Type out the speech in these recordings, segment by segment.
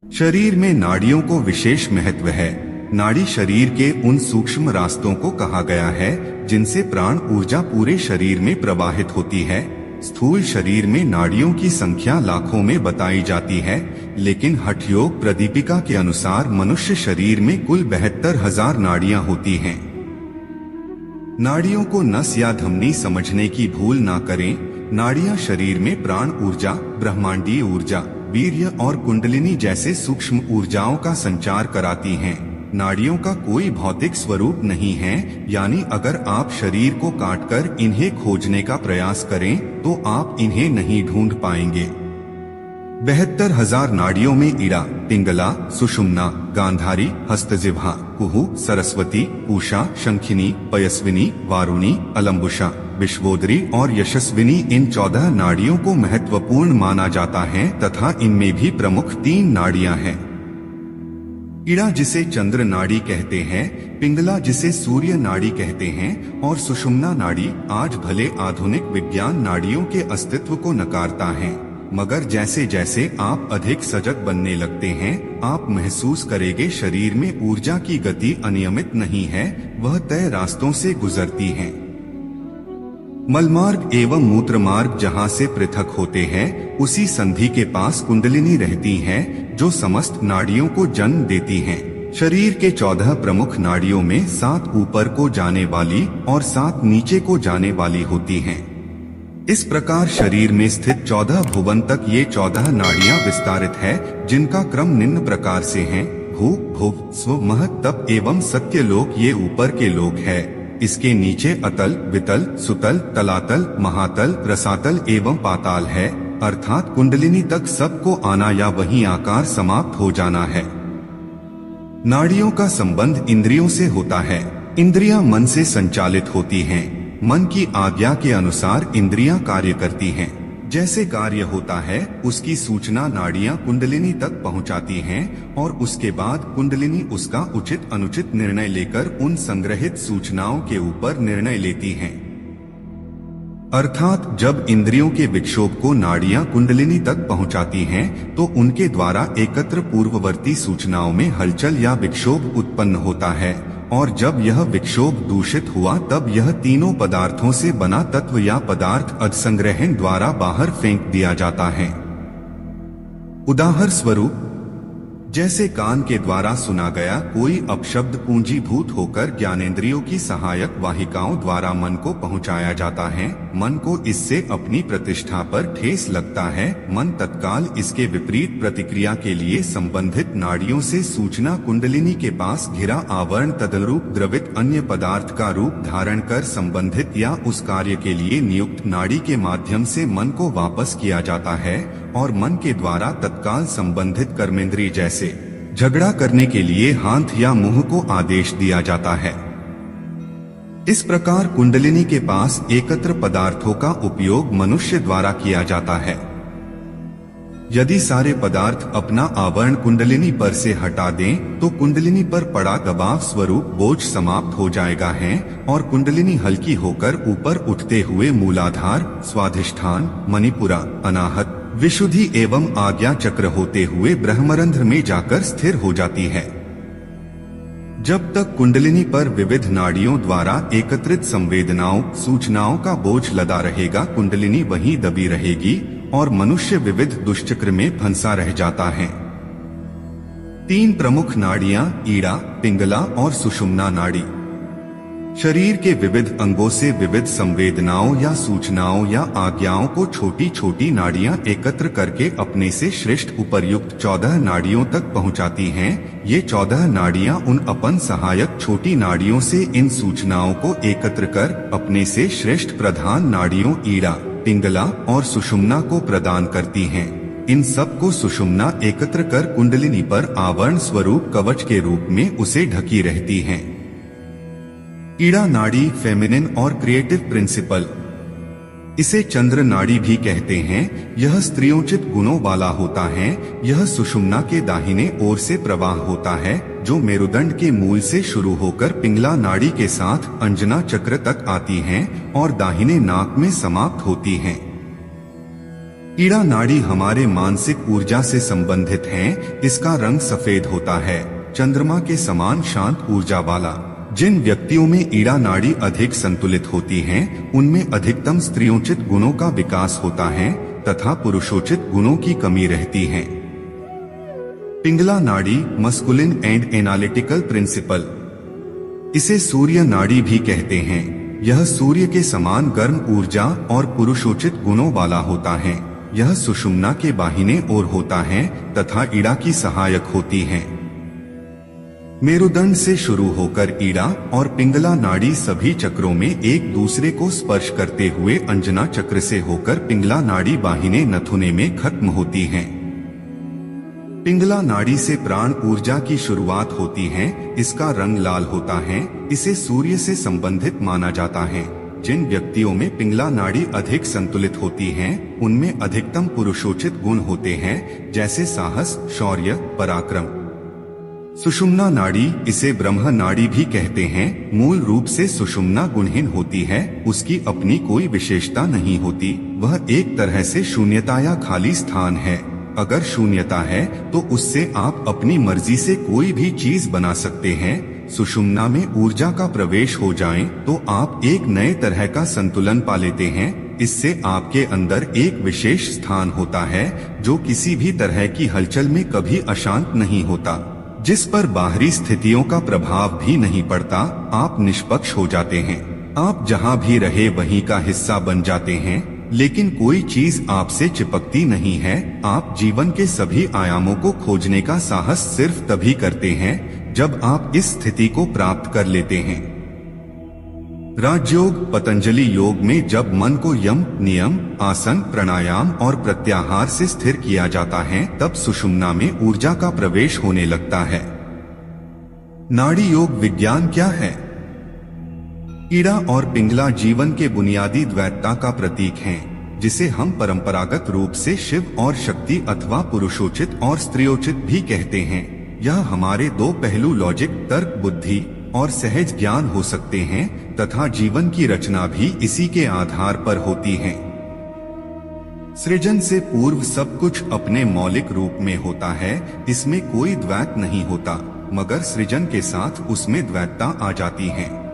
शरीर में नाड़ियों को विशेष महत्व है। नाड़ी शरीर के उन सूक्ष्म रास्तों को कहा गया है जिनसे प्राण ऊर्जा पूरे शरीर में प्रवाहित होती है। स्थूल शरीर में नाड़ियों की संख्या लाखों में बताई जाती है, लेकिन हठ योग प्रदीपिका के अनुसार मनुष्य शरीर में कुल 72,000 नाड़ियां होती हैं। नाड़ियों को नस या धमनी समझने की भूल ना करें। नाड़ियां शरीर में प्राण ऊर्जा, ब्रह्मांडीय ऊर्जा, वीर्य और कुंडलिनी जैसे सूक्ष्म ऊर्जाओं का संचार कराती हैं। नाड़ियों का कोई भौतिक स्वरूप नहीं है, यानी अगर आप शरीर को काटकर इन्हें खोजने का प्रयास करें तो आप इन्हें नहीं ढूंढ पाएंगे। 72,000 नाड़ियों में इड़ा, पिंगला, सुषुम्ना, गांधारी, हस्तजिह्वा, कुहू, सरस्वती, पूषा, शंखिनी, पयस्विनी, वारुणी, अलंबुषा, विश्वोदरी और यशस्विनी इन 14 नाड़ियों को महत्वपूर्ण माना जाता है तथा इनमें भी प्रमुख 3 नाड़ियां हैं। इड़ा जिसे चंद्र नाड़ी कहते हैं, पिंगला जिसे सूर्य नाड़ी कहते हैं और सुषुम्ना नाड़ी आज भले आधुनिक विज्ञान नाड़ियों के अस्तित्व को नकारता है, मगर जैसे जैसे आप अधिक सजग बनने लगते हैं आप महसूस करेंगे शरीर में ऊर्जा की गति अनियमित नहीं है, वह तय रास्तों से गुजरती है। मलमार्ग एवं मूत्रमार्ग जहाँ से पृथक होते हैं उसी संधि के पास कुंडलिनी रहती है जो समस्त नाड़ियों को जन्म देती हैं। शरीर के 14 प्रमुख नाड़ियों में 7 ऊपर को जाने वाली और 7 नीचे को जाने वाली होती हैं। इस प्रकार शरीर में स्थित 14 भुवन तक ये 14 नाड़ियां विस्तारित है, जिनका क्रम निम्न प्रकार से है। भू, भुव, स्व, मह, तप एवं सत्यलोक ये ऊपर के लोक है। इसके नीचे अतल, वितल, सुतल, तलातल, महातल, रसातल एवं पाताल है, अर्थात कुंडलिनी तक सबको आना या वहीं आकार समाप्त हो जाना है। नाड़ियों का संबंध इंद्रियों से होता है। इंद्रियां मन से संचालित होती हैं। मन की आज्ञा के अनुसार इंद्रियां कार्य करती हैं। जैसे कार्य होता है उसकी सूचना नाड़ियां कुंडलिनी तक पहुंचाती हैं और उसके बाद कुंडलिनी उसका उचित अनुचित निर्णय लेकर उन संग्रहित सूचनाओं के ऊपर निर्णय लेती हैं। अर्थात जब इंद्रियों के विक्षोभ को नाड़ियां कुंडलिनी तक पहुंचाती हैं तो उनके द्वारा एकत्र पूर्ववर्ती सूचनाओं में हलचल या विक्षोभ उत्पन्न होता है, और जब यह विक्षोभ दूषित हुआ तब यह तीनों पदार्थों से बना तत्व या पदार्थ अधिसंग्रहण द्वारा बाहर फेंक दिया जाता है। उदाहरण स्वरूप, जैसे कान के द्वारा सुना गया कोई अपशब्द पूंजीभूत होकर ज्ञानेंद्रियों की सहायक वाहिकाओं द्वारा मन को पहुंचाया जाता है। मन को इससे अपनी प्रतिष्ठा पर ठेस लगता है। मन तत्काल इसके विपरीत प्रतिक्रिया के लिए संबंधित नाड़ियों से सूचना कुंडलिनी के पास घिरा आवरण तदनुरूप द्रवित अन्य पदार्थ का रूप धारण कर संबंधित या उस कार्य के लिए नियुक्त नाड़ी के माध्यम से मन को वापस किया जाता है और मन के द्वारा तत्काल संबंधित कर्मेंद्रिय जैसे झगड़ा करने के लिए हाथ या मुंह को आदेश दिया जाता है। इस प्रकार कुंडलिनी के पास एकत्र पदार्थों का उपयोग मनुष्य द्वारा किया जाता है। यदि सारे पदार्थ अपना आवरण कुंडलिनी पर से हटा दें तो कुंडलिनी पर पड़ा दबाव स्वरूप बोझ समाप्त हो जाएगा है और कुंडलिनी हल्की होकर ऊपर उठते हुए मूलाधार, स्वाधिष्ठान, मणिपुरा, अनाहत, विशुद्धि एवं आज्ञा चक्र होते हुए ब्रह्मरंध्र में जाकर स्थिर हो जाती है। जब तक कुंडलिनी पर विविध नाड़ियों द्वारा एकत्रित संवेदनाओं, सूचनाओं का बोझ लदा रहेगा, कुंडलिनी वहीं दबी रहेगी और मनुष्य विविध दुष्चक्र में फंसा रह जाता है। 3 प्रमुख नाड़ियां ईड़ा, पिंगला और सुषुम्ना नाड़ी शरीर के विविध अंगों से विविध संवेदनाओं या सूचनाओं या आज्ञाओं को छोटी छोटी नाड़ियां एकत्र करके अपने से श्रेष्ठ उपर्युक्त 14 नाड़ियों तक पहुंचाती हैं। ये 14 नाड़ियां उन अपन सहायक छोटी नाड़ियों से इन सूचनाओं को एकत्र कर अपने से श्रेष्ठ प्रधान नाड़ियों ईड़ा, पिंगला और सुषुम्ना को प्रदान करती हैं। इन सब को सुषुम्ना एकत्र कर कुंडलिनी पर आवरण स्वरूप कवच के रूप में उसे ढकी रहती हैं। ईड़ा नाड़ी फेमिनिन और क्रिएटिव प्रिंसिपल, इसे चंद्र नाड़ी भी कहते हैं। यह स्त्रियोचित गुणों वाला होता है। यह सुषुम्ना के दाहिने ओर से प्रवाह होता है जो मेरुदंड के मूल से शुरू होकर पिंगला नाड़ी के साथ अंजना चक्र तक आती हैं और दाहिने नाक में समाप्त होती हैं। ईड़ा नाड़ी हमारे मानसिक ऊर्जा से संबंधित हैं। इसका रंग सफेद होता है, चंद्रमा के समान शांत ऊर्जा वाला। जिन व्यक्तियों में ईड़ा नाड़ी अधिक संतुलित होती हैं, उनमें अधिकतम स्त्रियोचित गुणों का विकास होता है तथा पुरुषोचित गुणों की कमी रहती है। पिंगला नाड़ी, मस्कुलिन एंड एनालिटिकल प्रिंसिपल, इसे सूर्य नाड़ी भी कहते हैं। यह सूर्य के समान गर्म ऊर्जा और पुरुषोचित गुणों वाला होता है। यह सुषुम्ना के बाहिने ओर होता है तथा ईड़ा की सहायक होती है। मेरुदंड से शुरू होकर ईड़ा और पिंगला नाड़ी सभी चक्रों में एक दूसरे को स्पर्श करते हुए अंजना चक्र से होकर पिंगला नाड़ी बाहिने नथुने में खत्म होती है। पिंगला नाड़ी से प्राण ऊर्जा की शुरुआत होती है। इसका रंग लाल होता है। इसे सूर्य से संबंधित माना जाता है। जिन व्यक्तियों में पिंगला नाड़ी अधिक संतुलित होती हैं, उनमें अधिकतम पुरुषोचित गुण होते हैं, जैसे साहस, शौर्य, पराक्रम। सुषुम्ना नाड़ी, इसे ब्रह्म नाड़ी भी कहते हैं, मूल रूप से सुषुम्ना गुणहीन होती है। उसकी अपनी कोई विशेषता नहीं होती। वह एक तरह से शून्यता या खाली स्थान है। अगर शून्यता है तो उससे आप अपनी मर्जी से कोई भी चीज बना सकते हैं। सुषुम्ना में ऊर्जा का प्रवेश हो जाए तो आप एक नए तरह का संतुलन पा लेते हैं। इससे आपके अंदर एक विशेष स्थान होता है जो किसी भी तरह की हलचल में कभी अशांत नहीं होता, जिस पर बाहरी स्थितियों का प्रभाव भी नहीं पड़ता। आप निष्पक्ष हो जाते हैं। आप जहां भी रहे वहीं का हिस्सा बन जाते हैं, लेकिन कोई चीज आपसे चिपकती नहीं है। आप जीवन के सभी आयामों को खोजने का साहस सिर्फ तभी करते हैं जब आप इस स्थिति को प्राप्त कर लेते हैं। राजयोग, पतंजलि योग में जब मन को यम, नियम, आसन, प्राणायाम और प्रत्याहार से स्थिर किया जाता है, तब सुषुम्ना में ऊर्जा का प्रवेश होने लगता है। नाड़ी योग विज्ञान क्या है? ईड़ा और पिंगला जीवन के बुनियादी द्वैतता का प्रतीक हैं, जिसे हम परंपरागत रूप से शिव और शक्ति अथवा पुरुषोचित और स्त्रियोचित भी कहते हैं। यह हमारे दो पहलू लॉजिक, तर्क, बुद्धि और सहज ज्ञान हो सकते हैं तथा जीवन की रचना भी इसी के आधार पर होती है। सृजन से पूर्व सब कुछ अपने मौलिक रूप में होता है। इसमें कोई द्वैत नहीं होता, मगर सृजन के साथ उसमें द्वैतता आ जाती है।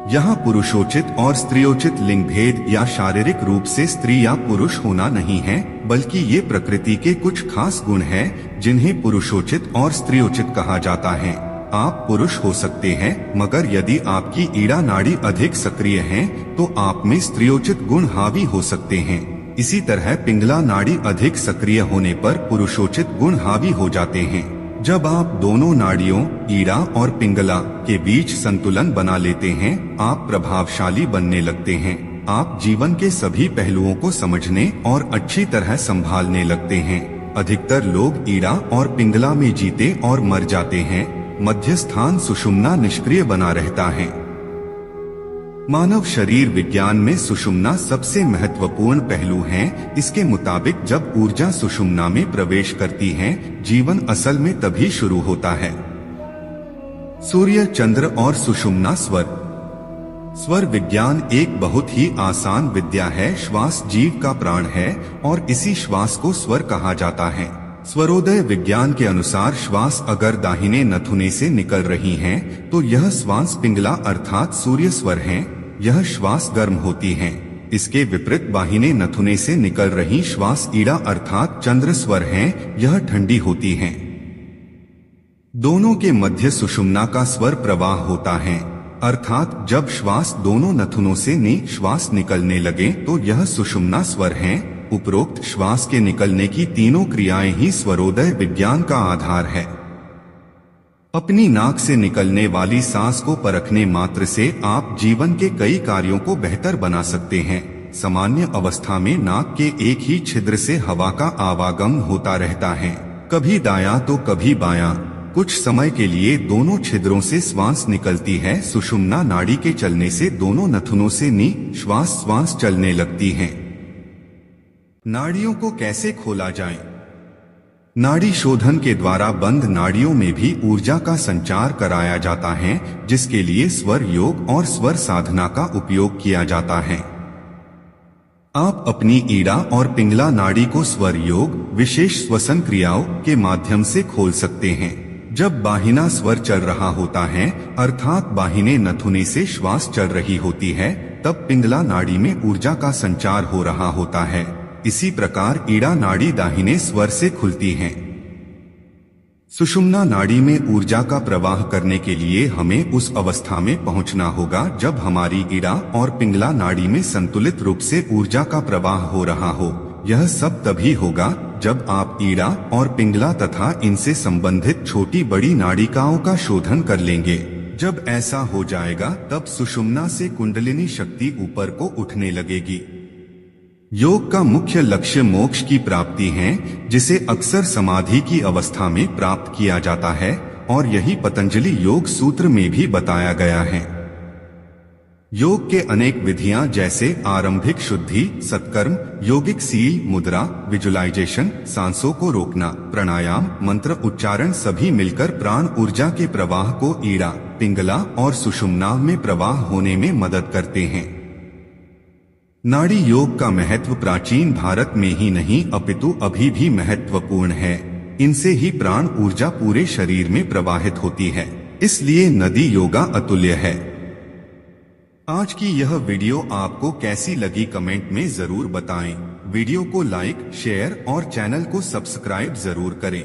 यहाँ पुरुषोचित और स्त्रियोचित लिंग भेद या शारीरिक रूप से स्त्री या पुरुष होना नहीं है, बल्कि ये प्रकृति के कुछ खास गुण हैं जिन्हें पुरुषोचित और स्त्रियोचित कहा जाता है। आप पुरुष हो सकते हैं, मगर यदि आपकी ईड़ा नाड़ी अधिक सक्रिय है तो आप में स्त्रियोचित गुण हावी हो सकते हैं। इसी तरह पिंगला नाड़ी अधिक सक्रिय होने पर पुरुषोचित गुण हावी हो जाते हैं। जब आप दोनों नाड़ियों, ईड़ा और पिंगला के बीच संतुलन बना लेते हैं, आप प्रभावशाली बनने लगते हैं। आप जीवन के सभी पहलुओं को समझने और अच्छी तरह संभालने लगते हैं। अधिकतर लोग ईड़ा और पिंगला में जीते और मर जाते हैं। मध्य स्थान सुषुम्ना निष्क्रिय बना रहता है। मानव शरीर विज्ञान में सुषुम्ना सबसे महत्वपूर्ण पहलू है। इसके मुताबिक जब ऊर्जा सुषुम्ना में प्रवेश करती है, जीवन असल में तभी शुरू होता है। सूर्य, चंद्र और सुषुम्ना स्वर। स्वर विज्ञान एक बहुत ही आसान विद्या है। श्वास जीव का प्राण है और इसी श्वास को स्वर कहा जाता है। स्वरोदय विज्ञान के अनुसार श्वास अगर दाहिने नथुने से निकल रही है तो यह श्वास पिंगला अर्थात सूर्य स्वर है। यह श्वास गर्म होती है। इसके विपरीत बाहिने नथुने से निकल रही श्वास ईड़ा अर्थात चंद्र स्वर है। यह ठंडी होती है। दोनों के मध्य सुषुम्ना का स्वर प्रवाह होता है, अर्थात जब श्वास दोनों नथुनों से श्वास निकलने लगे तो यह सुषुम्ना स्वर है। उपरोक्त श्वास के निकलने की तीनों क्रियाएं ही स्वरोदय विज्ञान का आधार है। अपनी नाक से निकलने वाली सांस को परखने मात्र से आप जीवन के कई कार्यों को बेहतर बना सकते हैं। सामान्य अवस्था में नाक के एक ही छिद्र से हवा का आवागमन होता रहता है, कभी दायां तो कभी बायां। कुछ समय के लिए दोनों छिद्रों से श्वास निकलती है। सुषुम्ना नाड़ी के चलने से दोनों नथुनों से श्वास चलने लगती है। नाड़ियों को कैसे खोला जाए? नाड़ी शोधन के द्वारा बंद नाड़ियों में भी ऊर्जा का संचार कराया जाता है, जिसके लिए स्वर योग और स्वर साधना का उपयोग किया जाता है। आप अपनी ईड़ा और पिंगला नाड़ी को स्वर योग विशेष श्वसन क्रियाओं के माध्यम से खोल सकते हैं। जब बाहिना स्वर चल रहा होता है अर्थात बाहिने नथुने से श्वास चल रही होती है, तब पिंगला नाड़ी में ऊर्जा का संचार हो रहा होता है। इसी प्रकार ईड़ा नाड़ी दाहिने स्वर से खुलती है। सुषुम्ना नाड़ी में ऊर्जा का प्रवाह करने के लिए हमें उस अवस्था में पहुंचना होगा जब हमारी ईड़ा और पिंगला नाड़ी में संतुलित रूप से ऊर्जा का प्रवाह हो रहा हो। यह सब तभी होगा जब आप ईड़ा और पिंगला तथा इनसे संबंधित छोटी बड़ी नाड़िकाओं का शोधन कर लेंगे। जब ऐसा हो जाएगा तब सुषुम्ना से कुंडलिनी शक्ति ऊपर को उठने लगेगी। योग का मुख्य लक्ष्य मोक्ष की प्राप्ति है, जिसे अक्सर समाधि की अवस्था में प्राप्त किया जाता है और यही पतंजलि योग सूत्र में भी बताया गया है। योग के अनेक विधियां जैसे आरंभिक शुद्धि, सत्कर्म, योगिक सील, मुद्रा, विजुलाइजेशन, सांसों को रोकना, प्राणायाम, मंत्र उच्चारण सभी मिलकर प्राण ऊर्जा के प्रवाह को ईड़ा, पिंगला और सुषुम्ना में प्रवाह होने में मदद करते हैं। नाड़ी योग का महत्व प्राचीन भारत में ही नहीं अपितु अभी भी महत्वपूर्ण है। इनसे ही प्राण ऊर्जा पूरे शरीर में प्रवाहित होती है, इसलिए नदी योगा अतुल्य है। आज की यह वीडियो आपको कैसी लगी कमेंट में जरूर बताएं। वीडियो को लाइक, शेयर और चैनल को सब्सक्राइब जरूर करें।